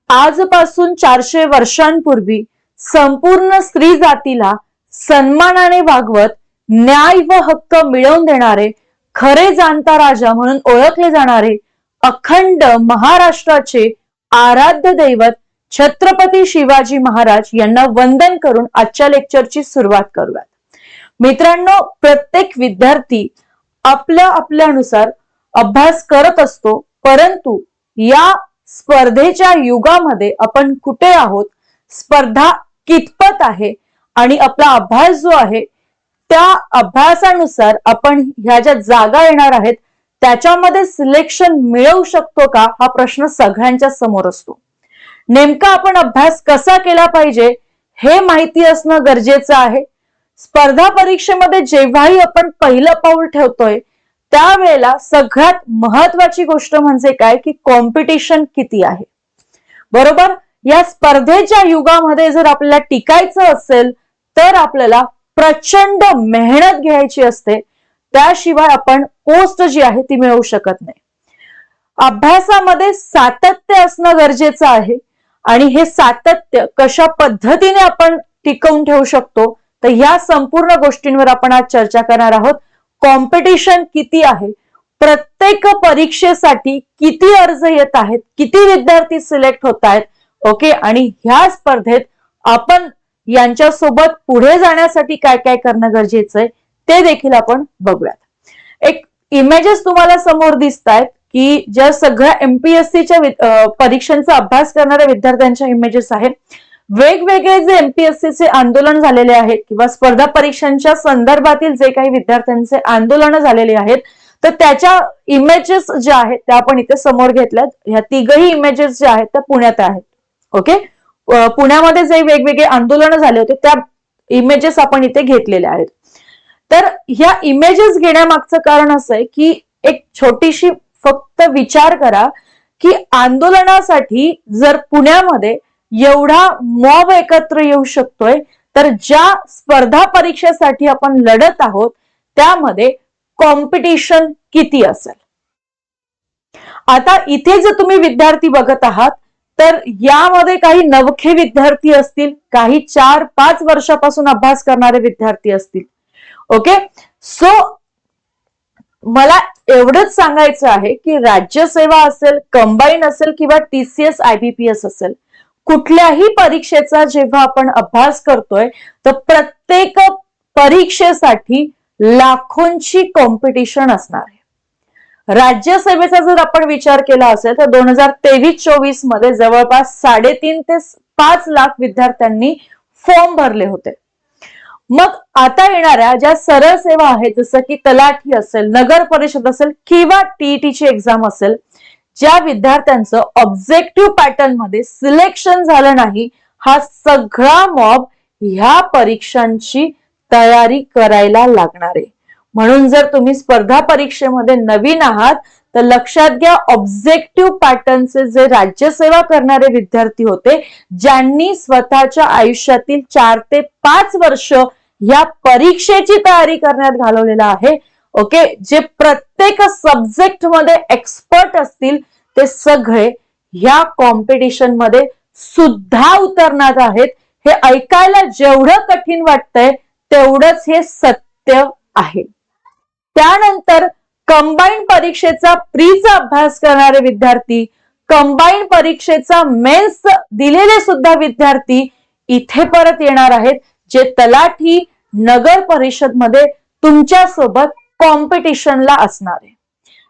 आजपासून 400 वर्षांपूर्वी संपूर्ण स्त्री जातीला सन्मानाने वागवत न्याय व हक्क मिळवून देणारे खरे जाणता राजा म्हणून ओळखले जाणारे अखंड महाराष्ट्राचे आराध्य दैवत छत्रपती शिवाजी महाराज यांना वंदन करून आजच्या लेक्चरची सुरुवात करूयात. मित्रांनो, प्रत्येक विद्यार्थी आपल्यानुसार अभ्यास करत असतो, परंतु या स्पर्धेच्या युगामध्ये आपण कुठे आहोत, स्पर्धा कितपत आहे आणि आपला अभ्यास जो आहे त्या अभ्यासानुसार आपण ह्या ज्या जागा येणार आहेत त्याच्यामध्ये सिलेक्शन मिळवू शकतो का, हा प्रश्न सगळ्यांच्या समोर असतो. नेमका आपण अभ्यास कसा केला पाहिजे हे माहिती असणं गरजेचं आहे. स्पर्धा परीक्षेमध्ये जेव्हाही आपण पहिलं पाऊल ठेवतोय त्यावेळेला सगळ्यात महत्वाची गोष्ट म्हणजे काय की कॉम्पिटिशन किती आहे. बरोबर, या स्पर्धेच्या युगामध्ये जर आपल्याला टिकायचं असेल तर आपल्याला प्रचंड मेहनत घ्यायची असते, त्याशिवाय आपण पोस्ट जी आहे ती मिळवू शकत नाही. अभ्यासामध्ये सातत्य असणं गरजेचं आहे आणि हे सातत्य कशा पद्धतीने आपण टिकवून ठेवू शकतो तर ह्या संपूर्ण गोष्टींवर आपण आज चर्चा करणार आहोत. कॉम्पिटिशन किती आहे, प्रत्येक परीक्षेसाठी किती अर्ज येत आहेत, किती विद्यार्थी सिलेक्ट होत आहेत, ओके, आणि ह्या स्पर्धेत आपण यांच्यासोबत पुढे जाण्यासाठी काय काय करणं गरजेचं आहे ते देखील आपण बघूयात. एक इमेजेस तुम्हाला समोर दिसत आहेत की ज्या सगळ्या एमपीएससीच्या परीक्षांचा अभ्यास करणाऱ्या विद्यार्थ्यांच्या इमेजेस आहेत. वेगवेगळे जे एमपीएससीचे आंदोलन झालेले आहेत किंवा स्पर्धा परीक्षांच्या संदर्भातील जे काही विद्यार्थ्यांचे आंदोलन झालेले आहेत तर त्याच्या इमेजेस ज्या आहेत त्या आपण इथे समोर घेतल्यात. ह्या तिघही इमेजेस ज्या आहेत त्या पुण्यात आहेत. ओके, पुण्यामध्ये जे वेगवेगळे आंदोलन झाले होते त्या इमेजेस आपण इथे घेतलेल्या आहेत. तर ह्या इमेजेस घेण्यामागचं कारण असं आहे की एक छोटीशी फक्त विचार करा की आंदोलनासाठी जर पुण्यामध्ये एवढा मॉब एकत्र येऊ शकतोय तर ज्या स्पर्धा परीक्षेसाठी आपण लढत आहोत त्यामध्ये कॉम्पिटिशन किती असेल. आता इथे जर तुम्ही विद्यार्थी बघत आहात तर यामध्ये काही नवखे विद्यार्थी असतील, काही 4-5 वर्षापासून अभ्यास करणारे विद्यार्थी असतील. ओके, सो मला एवढंच सांगायचं आहे की राज्यसेवा असेल, कंबाईन असेल किंवा TCS IBPS असेल, कुठल्याही परीक्षेचा जेव्हा आपण अभ्यास करतोय तर प्रत्येक परीक्षेसाठी लाखोंची कॉम्पिटिशन असणार आहे. राज्यसेवेचा जर आपण विचार केला असेल तर 2023-24 मध्ये जवळपास 3.5 ते 5 लाख विद्यार्थ्यांनी फॉर्म भरले होते. मग आता येणाऱ्या ज्या सरळ सेवा आहेत जसं की तलाठी असेल, नगर परिषद असेल किंवा TETची एक्झाम असेल, ज्या विद्यार्थ्यांचं ऑब्जेक्टिव्ह पॅटर्न मध्ये सिलेक्शन झालं नाही, हा सगळा मॉब ह्या परीक्षांची तयारी करायला लागणार आहे. म्हणून जर तुम्ही स्पर्धा परीक्षेमध्ये नवीन आहात तर लक्षात घ्या, ऑब्जेक्टिव्ह पॅटर्नचे जे राज्यसेवा करणारे विद्यार्थी होते ज्यांनी स्वतःच्या आयुष्यातील 4 ते 5 वर्ष या परीक्षेची तयारी करण्यात घालवलेला आहे, ओके, जे प्रत्येक सब्जेक्ट मध्ये एक्सपर्ट असतील ते सगळे ह्या कॉम्पिटिशन मध्ये सुद्धा उतरणार आहेत. हे ऐकायला जेवढं कठीण वाटतंय तेवढंच हे सत्य आहे. त्यानंतर कंबाईन परीक्षेचा प्रीचा अभ्यास करणारे विद्यार्थी, कंबाईन परीक्षेचा मेन्स दिलेले सुद्धा विद्यार्थी इथे परत येणार आहेत, जे तलाठी, नगर परिषद मध्ये तुमच्या सोबत कॉम्पिटिशनला असणार आहे.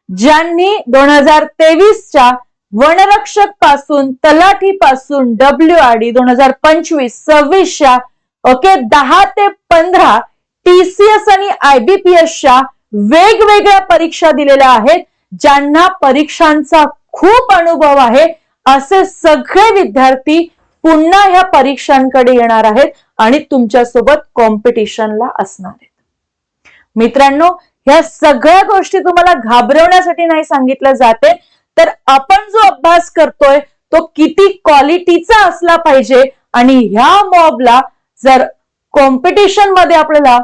ज्यांनी 2023च्या वनरक्षक पासून, तलाठी पासून WRD 2025-26च्या ओके 10 ते 15 TCS आणि IBPSच्या वेगवेगळ्या परीक्षा दिलेल्या आहेत, ज्यांना परीक्षांचा खूप अनुभव आहे, असे सगळे विद्यार्थी पुन्हा ह्या परीक्षांकडे येणार आहेत आणि तुमच्यासोबत कॉम्पिटिशनला असणार आहेत. मित्रांनो, ह्या सगळ्या गोष्टी तुम्हाला घाबरवण्यासाठी नाही सांगितलं जाते, तर आपण जो अभ्यास करतोय तो किती क्वालिटीचा असला पाहिजे आणि ह्या मॉबला जर कॉम्पिटिशन मध्ये आपल्याला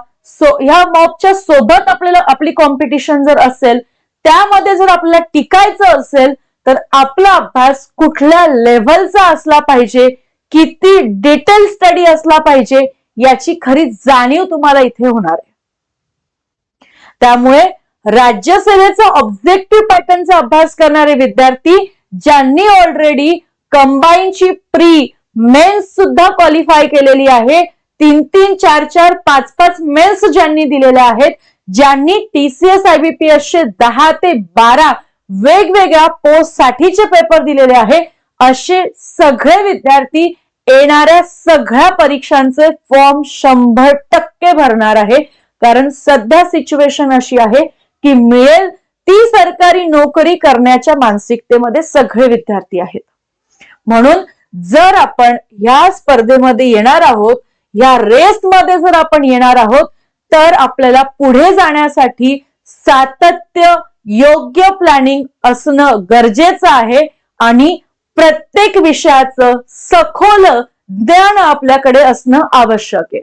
ह्या मॉबच्या सोबत आपल्याला आपली कॉम्पिटिशन जर असेल, त्यामध्ये जर आपल्याला टिकायचं असेल तर आपला अभ्यास कुठल्या लेव्हलचा असला पाहिजे, किती डिटेल स्टडी असला पाहिजे, याची खरी जाणीव तुम्हाला इथे होणार आहे. त्यामुळे राज्यसेवेचा ऑब्जेक्टिव्ह पॅटर्नचा अभ्यास करणारे विद्यार्थी ज्यांनी ऑलरेडी कंबाईनची प्री मेन्स सुद्धा क्वालिफाय केलेली आहे, 3-3, 4-4, 5-5 मेन्स ज्यांनी दिलेल्या आहेत, ज्यांनी TCS IBPS चे 10 ते 12 वेगवेगळ्या पोस्ट साठीचे पेपर दिलेले आहे, असे सगळे विद्यार्थी येणाऱ्या सगळ्या परीक्षांचे फॉर्म 100% भरणार आहे. कारण सध्या सिच्युएशन अशी आहे की मिळेल ती सरकारी नोकरी करण्याच्या मानसिकतेमध्ये सगळे विद्यार्थी आहेत. म्हणून जर आपण या स्पर्धेमध्ये येणार आहोत, या रेसमध्ये जर आपण येणार आहोत, तर आपल्याला पुढे जाण्यासाठी सातत्य, योग्य प्लॅनिंग असणं गरजेचं आहे आणि प्रत्येक विषयाचं सखोल ज्ञान आपल्याकडे असणं आवश्यक आहे.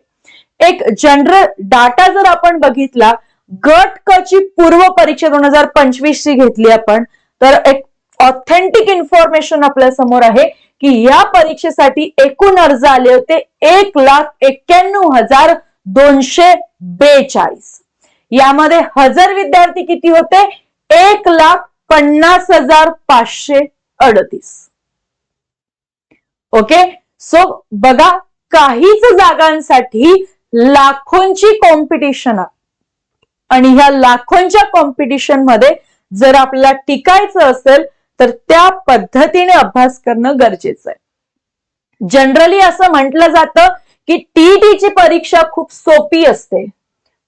एक जनरल डाटा जर आपण बघितला, गट क ची पूर्व परीक्षा 2025 ची घेतली आपण, तर एक ऑथेंटिक इन्फॉर्मेशन आपल्या समोर आहे की या परीक्षेसाठी एकूण अर्ज आले होते 1,91,242. यामध्ये हजर विद्यार्थी किती होते? 1,50,538. ओके, सो बघा, काहीच जागांसाठी लाखोंची कॉम्पिटिशन आहे आणि ह्या लाखोंच्या कॉम्पिटिशन मध्ये जर आपल्याला टिकायचं असेल तर त्या पद्धतीने अभ्यास करणं गरजेचं आहे. जनरली असं म्हटलं जातं की टीईटीची परीक्षा खूप सोपी असते,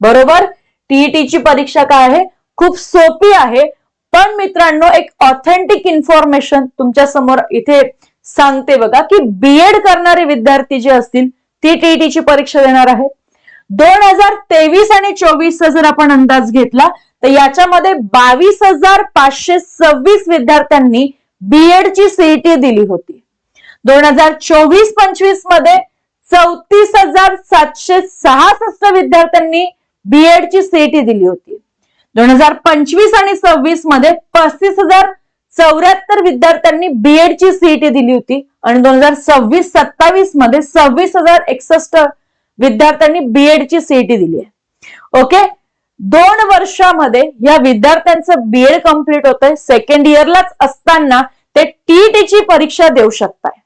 बरोबर? टीईटीची परीक्षा काय आहे? खूप सोपी आहे. पण मित्रांनो, एक ऑथेंटिक इन्फॉर्मेशन तुमच्या समोर इथे सांगते बघा की बीएड करणारे विद्यार्थी जे असतील ते टीईटीची परीक्षा देणार आहेत. 2023 आणि 24 चा जर आपण अंदाज घेतला तर याच्यामध्ये 22,526 विद्यार्थ्यांनी बीएड ची सीईटी दिली होती. 2024-25 मध्ये 34,766 विद्यार्थ्यांनी बीएड ची सीईटी दिली होती. 2025 आणि 26 मध्ये 35,074 विद्यार्थ्यांनी बीएड ची सीईटी दिली होती आणि 2026-27 मध्ये 26,061 विद्यार्थ्यांनी बीएड ची सीईटी दिली आहे. ओके, 2 वर्षामध्ये या विद्यार्थ्यांचं बीएड कम्प्लीट होतंय. सेकंड इयरलाच असताना ते टीईटीची परीक्षा देऊ शकताय.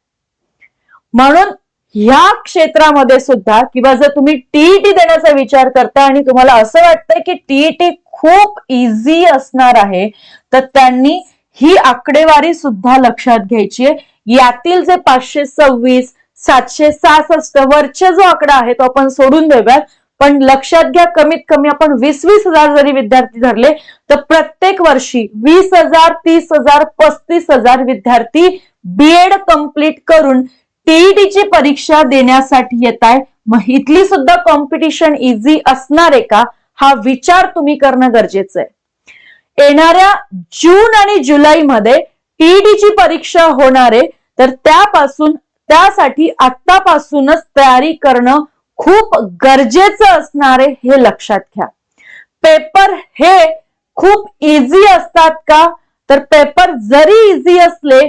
म्हणून ह्या क्षेत्रामध्ये सुद्धा, किंवा जर तुम्ही टीईटी देण्याचा विचार करताय आणि तुम्हाला असं वाटतंय की टीईटी खूप इझी असणार आहे, तर त्यांनी ही आकडेवारी सुद्धा लक्षात घ्यायची आहे. यातील जे 526, 766 वरचे जो आकडा आहे तो आपण सोडून देऊयात, पण लक्षात घ्या, कमीत कमी आपण 20-20 हजार जरी विद्यार्थी धरले तर प्रत्येक वर्षी 20,000, 30,000, 35,000 विद्यार्थी बीएड कंप्लीट करून टीईटीची परीक्षा देण्यासाठी येत आहे. मग इथली सुद्धा कॉम्पिटिशन इझी असणार आहे का, हा विचार तुम्ही करणं गरजेचं आहे. येणाऱ्या जून आणि जुलैमध्ये टीईटीची परीक्षा होणार आहे, तर त्यासाठी आतापासूनच तयारी करणं खूप गरजेचं असणार आहे, हे लक्षात घ्या. पेपर हे खूप इझी असतात का, तर पेपर जरी इझी असले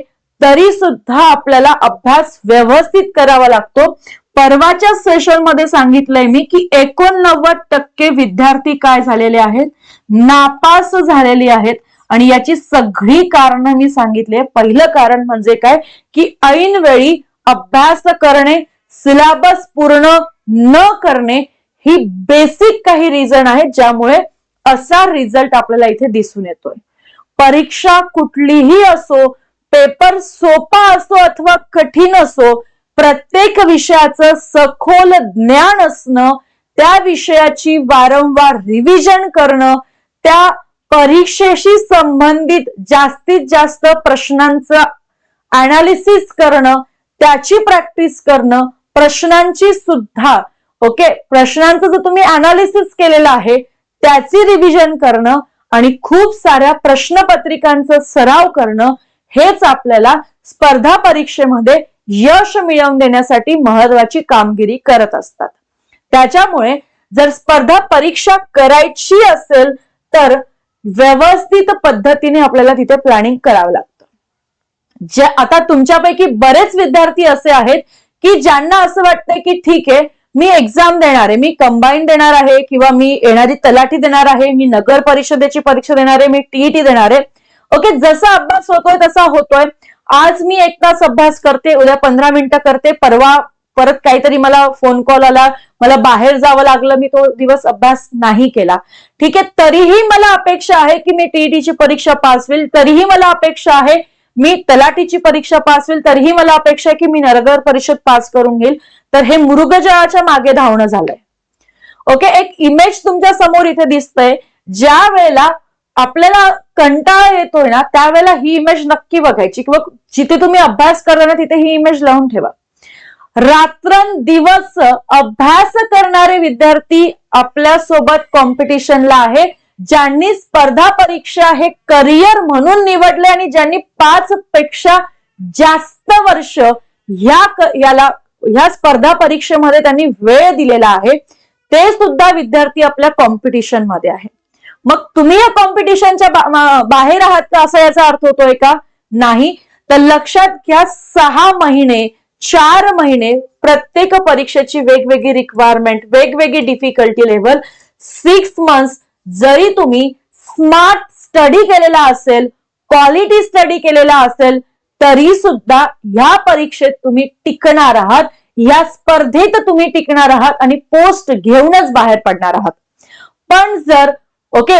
तरी सुद्धा आपल्याला अभ्यास व्यवस्थित करावा लागतो. परवाच्या सेशन मध्ये सांगितलंय मी की 89% विद्यार्थी काय झालेले आहेत, नापास झालेली आहेत. आणि याची सगळी कारणं मी सांगितले. पहिलं कारण म्हणजे काय की ऐनवेळी अभ्यास करणे, सिलेबस पूर्ण न करणे, ही बेसिक काही रिझन आहेत ज्यामुळे असा रिझल्ट आपल्याला इथे दिसून येतोय. परीक्षा कुठलीही असो, पेपर सोपा असो अथवा कठीण असो, प्रत्येक विषयाचं सखोल ज्ञान असणं, त्या विषयाची वारंवार रिव्हिजन करणं, त्या परीक्षेशी संबंधित जास्तीत जास्त प्रश्नांचं अनालिसिस करणं, त्याची प्रॅक्टिस करणं, प्रश्नांची सुद्धा प्रश्नांचं जर तुम्ही अनालिसिस केलेलं आहे त्याची रिव्हिजन करणं आणि खूप साऱ्या प्रश्नपत्रिकांचा सराव करणं, हेच आपल्याला स्पर्धा परीक्षेमध्ये यश मिळवून देण्यासाठी महत्वाची कामगिरी करत असतात. त्याच्यामुळे जर स्पर्धा परीक्षा करायची असेल तर व्यवस्थित पद्धतीने आपल्याला तिथे प्लॅनिंग करावं लागतं. आता तुमच्यापैकी बरेच विद्यार्थी असे आहेत की ज्यांना असं वाटतंय की ठीक आहे, मी एक्झाम देणार आहे, मी कंबाईन देणार आहे, किंवा मी येणारी तलाठी देणार आहे, मी नगर परिषदेची परीक्षा देणार आहे, मी टीईटी देणार आहे. ओके, जसा अभ्यास होतोय तसा होतोय. आज मी 1 तास अभ्यास करते, उद्या 15 मिनिटं करते, परवा परत काहीतरी मला फोन कॉल आला, मला बाहेर जावं लागलं, मी तो दिवस अभ्यास नाही केला. ठीक आहे, तरीही मला अपेक्षा आहे की मी टीईटीची परीक्षा पास होईल, तरीही मला अपेक्षा आहे मी तलाठीची परीक्षा पास होईल, तरीही मला अपेक्षा आहे की मी नगर परिषद पास करून घेईल. तर हे मृगजळाच्या मागे धावणं झालंय. ओके, एक इमेज तुमच्या समोर इथे दिसतंय. ज्या वेळेला आपल्याला कंटाळा येतोय ना, त्यावेळेला ही इमेज नक्की बघायची, किंवा जिथे तुम्ही अभ्यास करता ना तिथे ही इमेज लावून ठेवा. रात्रंदिवस अभ्यास करणारे विद्यार्थी आपल्यासोबत कॉम्पिटिशनला आहे, ज्यांनी स्पर्धा परीक्षा हे करिअर म्हणून निवडले आणि ज्यांनी 5 पेक्षा जास्त वर्ष ह्या स्पर्धा परीक्षेमध्ये त्यांनी वेळ दिलेला आहे, ते सुद्धा विद्यार्थी आपल्या कॉम्पिटिशन मध्ये आहे. मग तुम्ही या कॉम्पिटिशनच्या बाहेर आहात का, असा याचा अर्थ होतोय का? नाही. तर लक्षात घ्या, 6 महिने 4 महिने प्रत्येक परीक्षेची वेगवेगळी रिक्वायरमेंट, वेगवेगळी डिफिकल्टी लेव्हल. 6 मंथ्स जरी तुम्ही स्मार्ट स्टडी केलेला असेल, क्वालिटी स्टडी केलेला असेल, तरी सुद्धा ह्या परीक्षेत तुम्ही टिकणार आहात, या स्पर्धेत तुम्ही टिकणार आहात आणि पोस्ट घेऊनच बाहेर पडणार आहात. पण जर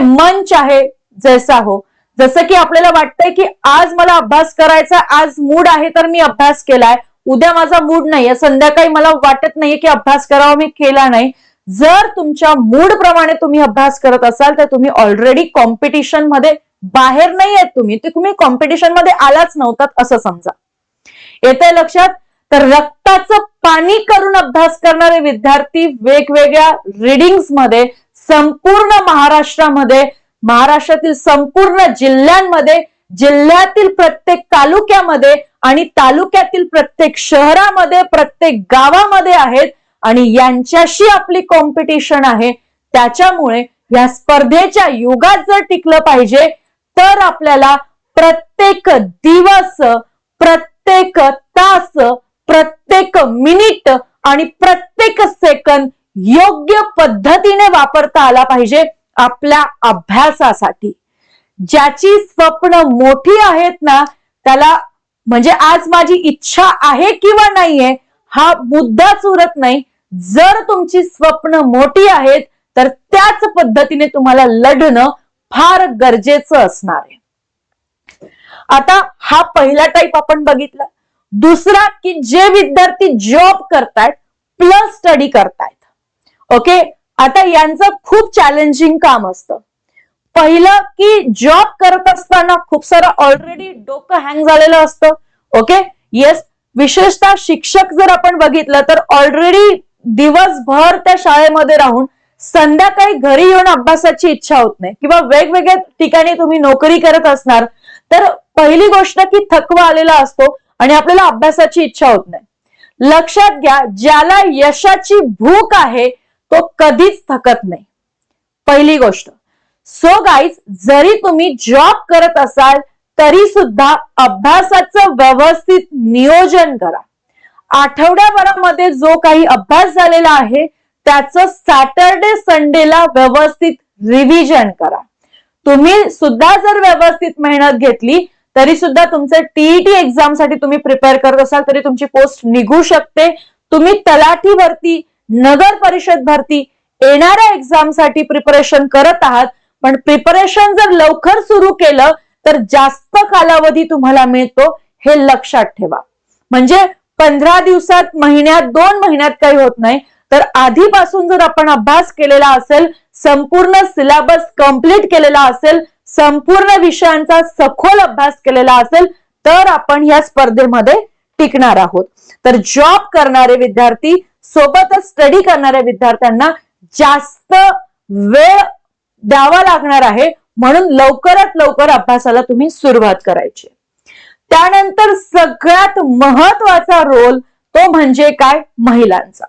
मन चाहे जैसा हो, जसं की आपल्याला वाटतंय की आज मला अभ्यास करायचा, आज मूड आहे तर मी अभ्यास केलाय, उद्या माझा मूड नाहीये, संध्याकाळी मला वाटत नाहीये की अभ्यास करावा, मी केला नाही. जर तुमच्या मूड प्रमाणे तुम्ही अभ्यास करत असाल तर तुम्ही ऑलरेडी कॉम्पिटिशन मध्ये बाहेर नाही आहेत, तुम्ही कॉम्पिटिशन मध्ये आलाच नव्हतात असं समजा. येतंय लक्षात? तर रक्ताचं पाणी करून अभ्यास करणारे विद्यार्थी वेगवेगळ्या रिडिंग्स मध्ये संपूर्ण महाराष्ट्रामध्ये, महाराष्ट्रातील संपूर्ण जिल्ह्यांमध्ये, जिल्ह्यातील प्रत्येक तालुक्यामध्ये आणि तालुक्यातील प्रत्येक शहरामध्ये, प्रत्येक गावामध्ये आहेत आणि यांच्याशी आपली कॉम्पिटिशन आहे. त्याच्यामुळे या स्पर्धेच्या युगात जर टिकलं पाहिजे तर आपल्याला प्रत्येक दिवस, प्रत्येक तास, प्रत्येक मिनिट आणि प्रत्येक सेकंद योग्य पद्धतीने वापरता आला पाहिजे आपल्या अभ्यासासाठी. ज्याची स्वप्न मोठी आहेत ना, त्याला म्हणजे आज माझी इच्छा आहे किंवा नाहीये हा मुद्दाच उरत नाही. जर तुमची स्वप्न मोठी आहेत तर त्याच पद्धतीने तुम्हाला लढणं फार गरजेचं असणार आहे. आता हा पहिला टाईप आपण बघितला. दुसरा की जे विद्यार्थी जॉब करतायत प्लस स्टडी करतायत. ओके, आता यांचं खूप चॅलेंजिंग काम असतं. पहिलं की जॉब करत असताना खूप सारं ऑलरेडी डोकं हँग झालेलं असतं. ओके, येस, विशेषतः शिक्षक जर आपण बघितलं तर ऑलरेडी दिवसभर त्या शाळेमध्ये राहून संध्याकाळी घरी येऊन अभ्यासाची इच्छा होत नाही, किंवा वेगवेगळ्या ठिकाणी तुम्ही नोकरी करत असणार तर पहिली गोष्ट की थकवा आलेला असतो आणि आपल्याला अभ्यासाची इच्छा होत नाही. लक्षात घ्या, ज्याला यशाची भूक आहे तो कधीच थकत नाही, पहिली गोष्ट. सो गाईज, जरी तुम्ही जॉब करत असाल तरी सुद्धा अभ्यासाचं व्यवस्थित नियोजन करा. आठवड्याभरामध्ये जो काही अभ्यास झालेला आहे त्याचं सॅटर्डे संडेला व्यवस्थित रिव्हिजन करा. तुम्ही सुद्धा जर व्यवस्थित मेहनत घेतली तरी सुद्धा तुमचे टीईटी एक्झाम साठी तुम्ही प्रिपेअर करत असाल तरी तुमची पोस्ट निघू शकते. तुम्ही तलाठी भरती, नगर परिषद भरती येणाऱ्या एक्झाम साठी प्रिपरेशन करत आहात, पण प्रिपरेशन जर लवकर सुरू केलं तर जास्त कालावधी तुम्हाला मिळतो, हे लक्षात ठेवा. म्हणजे 15 दिवसात, महिन्यात, 2 महिन्यात काही होत नाही. तर आधीपासून जर आपण अभ्यास केलेला असेल, संपूर्ण सिलेबस कंप्लीट केलेला असेल, संपूर्ण विषयांचा सखोल अभ्यास केलेला असेल तर आपण या स्पर्धेमध्ये टिकणार आहोत. तर जॉब करणारे विद्यार्थी सोबतच स्टडी करणाऱ्या विद्यार्थ्यांना जास्त वेळ द्यावा लागणार आहे, म्हणून लवकरात लवकर अभ्यासाला तुम्ही सुरुवात करायची. त्यानंतर सगळ्यात महत्वाचा रोल तो म्हणजे काय? महिलांचा.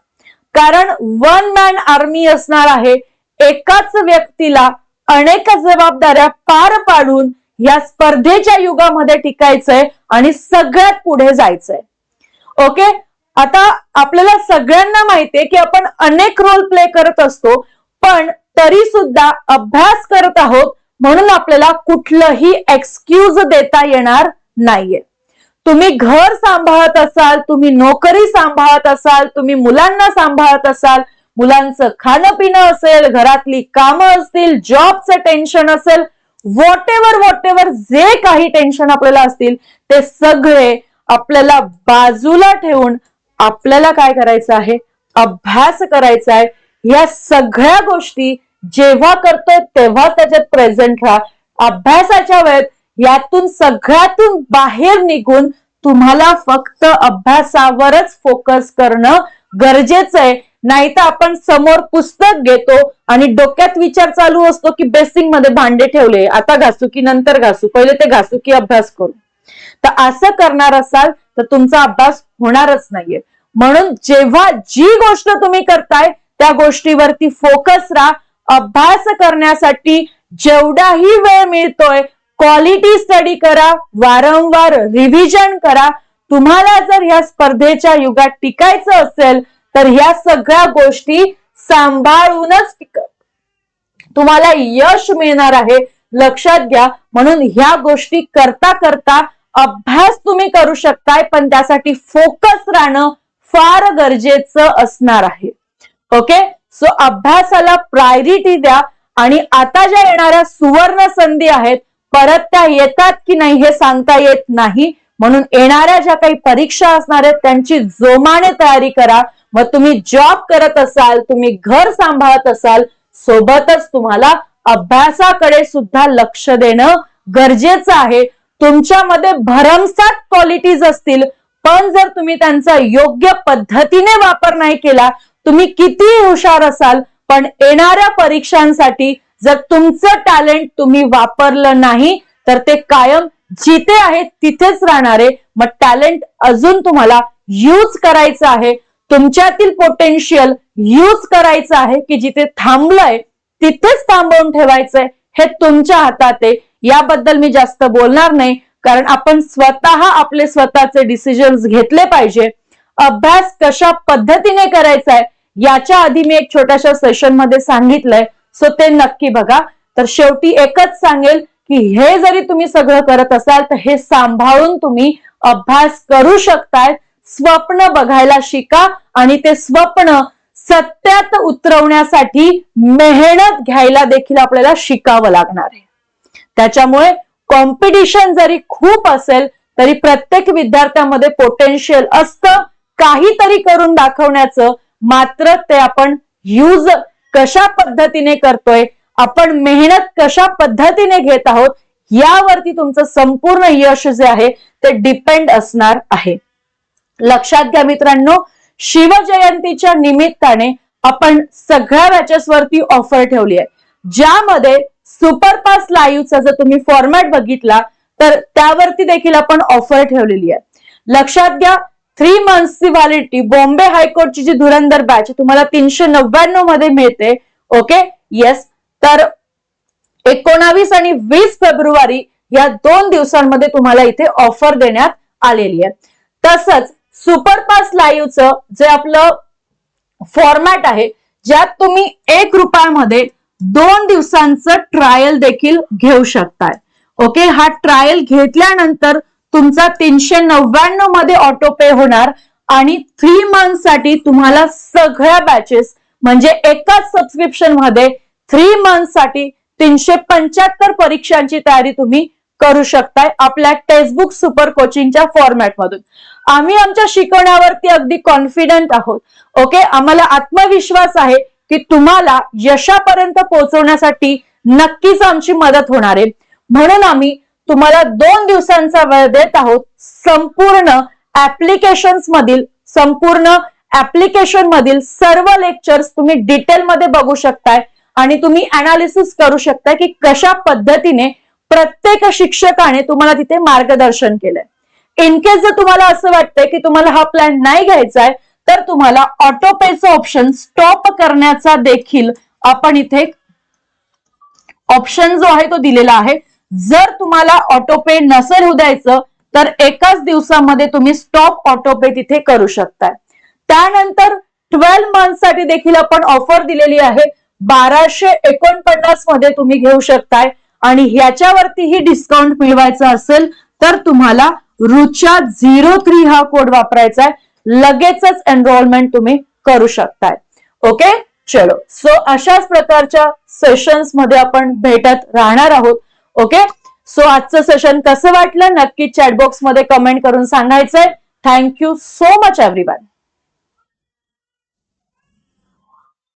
कारण 1 मॅन आर्मी असणार आहे. एकाच व्यक्तीला अनेक जबाबदाऱ्या पार पाडून या स्पर्धेच्या युगामध्ये टिकायचंय आणि सगळ्यात पुढे जायचंय. ओके, आता आपल्याला सगळ्यांना माहितीये की आपण अनेक रोल प्ले करत असतो, पण तरी सुद्धा अभ्यास करत आहोत म्हणून आपल्याला कुठलंही एक्सक्यूज देता येणार नाहीये. तुम्ही घर सांभाळत असाल, तुम्ही नोकरी सांभाळत असाल, तुम्ही मुलांना सांभाळत असाल, मुलांचं खाणं पिणं असेल, घरातली कामं असतील, जॉबचं टेन्शन असेल, व्हॉट एव्हर जे काही टेन्शन आपल्याला असतील ते सगळे आपल्याला बाजूला ठेवून आपल्याला काय करायचं आहे, अभ्यास करायचा आहे. या सगळ्या गोष्टी जेव्हा करतोय तेव्हा त्याच्यात प्रेझेंट राहा. अभ्यासाच्या वेळेत यातून सगळ्यातून बाहेर निघून तुम्हाला फक्त अभ्यासावरच फोकस करणं गरजेचं आहे. नाहीतर आपण समोर पुस्तक घेतो आणि डोक्यात विचार चालू असतो की बेसिंग मध्ये भांडे ठेवले, आता घासू की नंतर घासू, पहिले ते घासू की अभ्यास करू. तर असं करणार असाल तर तुमचा अभ्यास होणारच नाहीये. म्हणून जेव्हा जी गोष्ट तुम्ही करताय त्या गोष्टीवरती फोकस राहा. अभ्यास करण्यासाठी जेवढाही वेळ मिळतोय क्वालिटी स्टडी करा, वारंवार रिव्हिजन करा. तुम्हाला जर या स्पर्धेच्या युगात टिकायचं असेल तर ह्या सगळ्या गोष्टी सांभाळूनच तुम्हाला यश मिळणार आहे, लक्षात घ्या. म्हणून ह्या गोष्टी करता करता अभ्यास तुम्ही करू शकताय, पण त्यासाठी फोकस राहणं फार गरजेचं असणार आहे. ओके, सो अभ्यासाला प्रायोरिटी द्या. आणि आता ज्या येणाऱ्या सुवर्ण संधी आहेत परत त्या येतात की नाही हे सांगता येत नाही. म्हणून येणाऱ्या ज्या काही परीक्षा असणार आहेत त्यांची जोमाने तयारी करा. मग तुम्ही जॉब करत असाल, तुम्ही घर सांभाळत असाल, सोबतच तुम्हाला अभ्यासाकडे सुद्धा लक्ष देणं गरजेचं आहे. तुमच्यामध्ये भरमसाठ क्वालिटीज असतील, पण जर तुम्ही त्यांचा योग्य पद्धतीने वापर नाही केला, तुम्ही कितीही हुशार असाल पण येणाऱ्या परीक्षांसाठी जर तुमचं टॅलेंट तुम्ही वापरलं नाही तर ते कायम जिथे आहे तिथेच राहणार आहे. मग टॅलेंट अजून तुम्हाला यूज करायचं आहे, तुमच्यातील पोटेन्शियल यूज करायचं आहे की जिथे थांबलंय तिथेच थांबवून ठेवायचंय, हे तुमच्या हातात आहे. याबद्दल मी जास्त बोलणार नाही, कारण आपण स्वतः आपले स्वतःचे डिसिजन्स घेतले पाहिजे. अभ्यास कशा पद्धतीने करायचा आहे याच्या आधी मी एक छोट्याशा सेशन मध्ये सांगितलंय, सो ते नक्की बघा. तर शेवटी एकच सांगेल की हे जरी तुम्ही सगळं करत असाल तर हे सांभाळून तुम्ही अभ्यास करू शकताय. स्वप्न बघायला शिका आणि ते स्वप्न सत्यात उतरवण्यासाठी मेहनत घ्यायला देखील आपल्याला शिकावं लागणार आहे. त्याच्यामुळे कॉम्पिटिशन जरी खूप असेल तरी प्रत्येक विद्यार्थ्यामध्ये पोटेन्शियल असतं काहीतरी करून दाखवण्याचं. मात्र ते आपण यूज कशा पद्धतीने करतोय, आपण मेहनत कशा पद्धतीने घेत आहोत यावरती तुमचं संपूर्ण यश जे आहे ते डिपेंड असणार आहे. लक्षात घ्या मित्रांनो, शिवजयंतीच्या निमित्ताने आपण सगळ्या बॅचेस वरती ऑफर ठेवली आहे, ज्यामध्ये सुपरफास्ट लाईव्हचा जर तुम्ही फॉर्मॅट बघितला तर त्यावरती देखील आपण ऑफर ठेवलेली आहे. लक्षात घ्या, 3 मंथ्सची व्हॅलिडिटी बॉम्बे हायकोर्टची जी धुरंधर बॅच तुम्हाला 399 मध्ये मिळते. Okay, yes. तर 19 आणि 20 फेब्रुवारी या 2 दिवसांमध्ये तुम्हाला इथे ऑफर देण्यात आलेली आहे. तसंच सुपरफास्ट लाईव्हचं जे आपलं फॉर्मॅट आहे, ज्यात तुम्ही 1 रुपयामध्ये 2 दिवसांचं ट्रायल देखील घेऊ शकताय. ओके, हा ट्रायल घेतल्यानंतर तुमचा 399 मध्ये ऑटो पे होणार आणि 3 मंथ साठी तुम्हाला सगळ्या बॅचेस म्हणजे एकाच सबस्क्रिप्शन मध्ये 3 मंथ साठी 375 परीक्षांची तयारी तुम्ही करू शकताय आपल्या टेक्स्टबुक सुपर कोचिंगच्या फॉर्मॅट मधून. आम्ही आमच्या शिकवण्यावरती अगदी कॉन्फिडंट आहोत. ओके, आम्हाला आत्मविश्वास आहे की तुम्हाला यशापर्यंत पोहोचवण्यासाठी नक्कीच आमची मदत होणार आहे. म्हणून आम्ही तुम्हाला 2 दिवसांचा वेळ देत आहोत. संपूर्ण ऍप्लिकेशन मधील सर्व लेक्चर्स तुम्ही डिटेल मध्ये बघू शकताय आणि तुम्ही अनालिसिस करू शकताय की कशा पद्धतीने प्रत्येक शिक्षकाने तुम्हाला तिथे मार्गदर्शन केलंय. इनकेस जर तुम्हाला असं वाटतंय की तुम्हाला हा प्लॅन नाही घ्यायचा आहे तर तुम्हाला ऑटो पेचा ऑप्शन स्टॉप करण्याचा देखील आपण इथे ऑप्शन जो आहे तो दिलेला आहे. जर तुम्हाला ऑटो पे नसेल होऊ द्यायचं तर एकाच दिवसामध्ये तुम्ही स्टॉप ऑटोपे तिथे करू शकताय. त्यानंतर 12 मंथ साठी देखील आपण ऑफर दिलेली आहे. 1249 मध्ये तुम्ही घेऊ शकताय आणि ह्याच्यावरतीही डिस्काउंट मिळवायचा असेल तर तुम्हाला रुचा 03 हा कोड वापरायचा आहे. लगेचच एनरोलमेंट तुम्ही करू शकताय. ओके, चलो. सो अशाच प्रकारच्या सेशन्स मध्ये आपण भेटत राहणार आहोत. ओके, सो आजचं सेशन कसं वाटलं नक्की चॅटबॉक्स मध्ये कमेंट करून सांगायचंय. Thank you so much everyone.